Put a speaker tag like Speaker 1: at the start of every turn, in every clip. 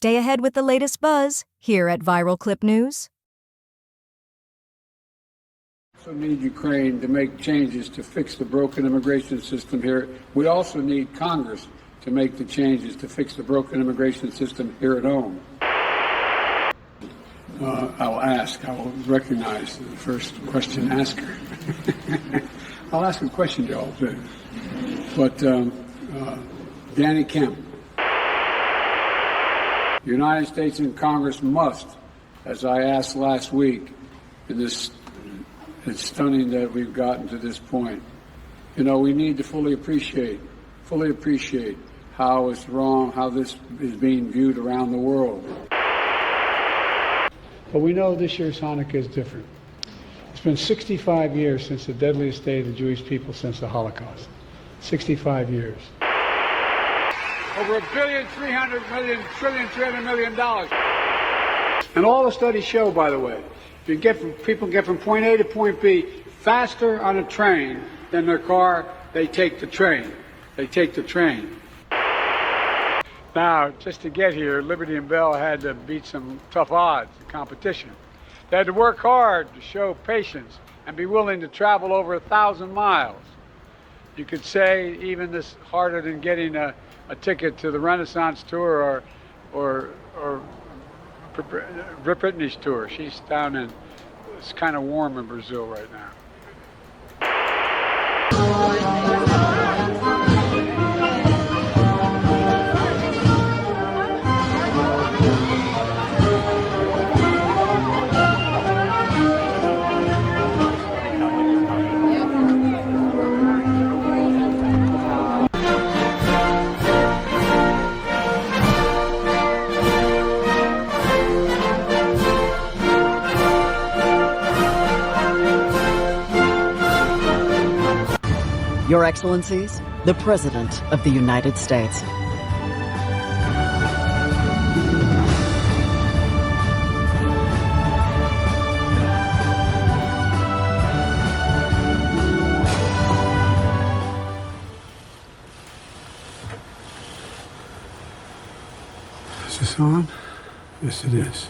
Speaker 1: Stay ahead with the latest buzz here at Viral Clip News.
Speaker 2: We also need Ukraine to make changes to fix the broken immigration system here. We also need Congress to make the changes to fix the broken immigration system here at home. I will recognize the first question asker. I'll ask a question to all too. But Danny Kemp, the United States and Congress must, as I asked last week, it's stunning that we've gotten to this point. You know, we need to fully appreciate how it's wrong, how this is being viewed around the world. But we know this year's Hanukkah is different. It's been 65 years since the deadliest day of the Jewish people since the Holocaust. 65 years. Over $1.3 billion. And all the studies show, by the way, people get from point A to point B faster on a train than their car. They take the train. Now, just to get here, Liberty and Bell had to beat some tough odds in competition. They had to work hard to show patience and be willing to travel over 1,000 miles. You could say even this harder than getting a ticket to the Renaissance tour or Britney's tour. She's down in, it's kind of warm in Brazil right now.
Speaker 3: Your Excellencies, the President of the United States.
Speaker 2: Is this on? Yes, it is.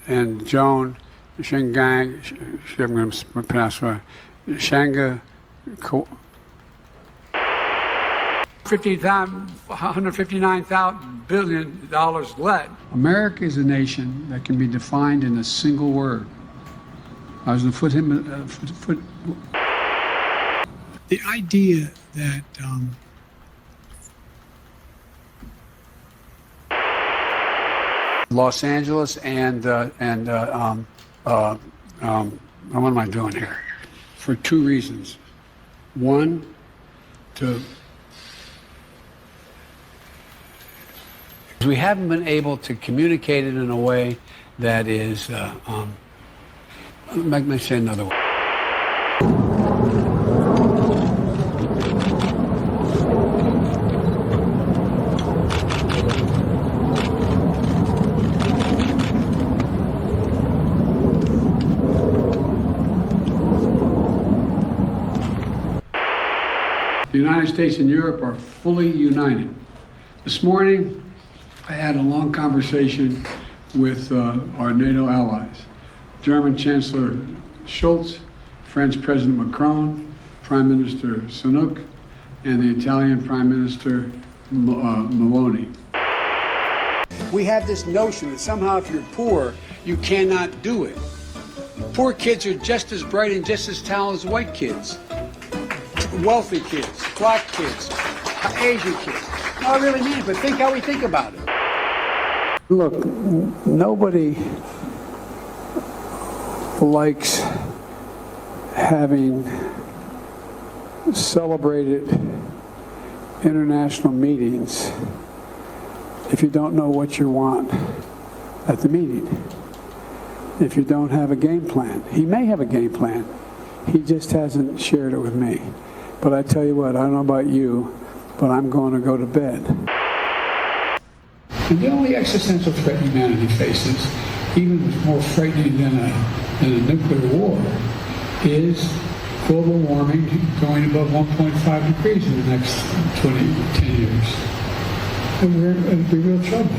Speaker 2: And Joan Shingang, I'm going to pronounce it, Shanga, $159 billion left. America is a nation that can be defined in a single word. I was going to put the idea that Los Angeles and what am I doing here? For two reasons. One, we haven't been able to communicate it in a way that is, let me say another way. The United States and Europe are fully united. This morning, I had a long conversation with our NATO allies, German Chancellor Scholz, French President Macron, Prime Minister Sunak, and the Italian Prime Minister Meloni. We have this notion that somehow if you're poor, you cannot do it. Poor kids are just as bright and just as talented as white kids. wealthy kids, black kids, Asian kids. No, I really mean it, but think how we think about it. Look, nobody likes having celebrated international meetings if you don't know what you want at the meeting. If you don't have a game plan. He may have a game plan. He just hasn't shared it with me. But I tell you what, I don't know about you, but I'm going to go to bed. And the only existential threat humanity faces, even more frightening than a nuclear war, is global warming going above 1.5 degrees in the next 10 years. And we're in real trouble.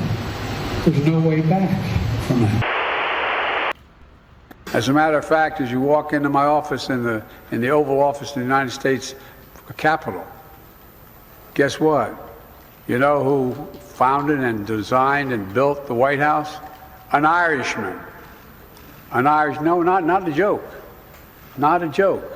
Speaker 2: There's no way back from that. As a matter of fact, as you walk into my office in the Oval Office in the United States Capitol, guess what? You know who founded and designed and built the White House? An Irishman. No, not a joke. Not a joke.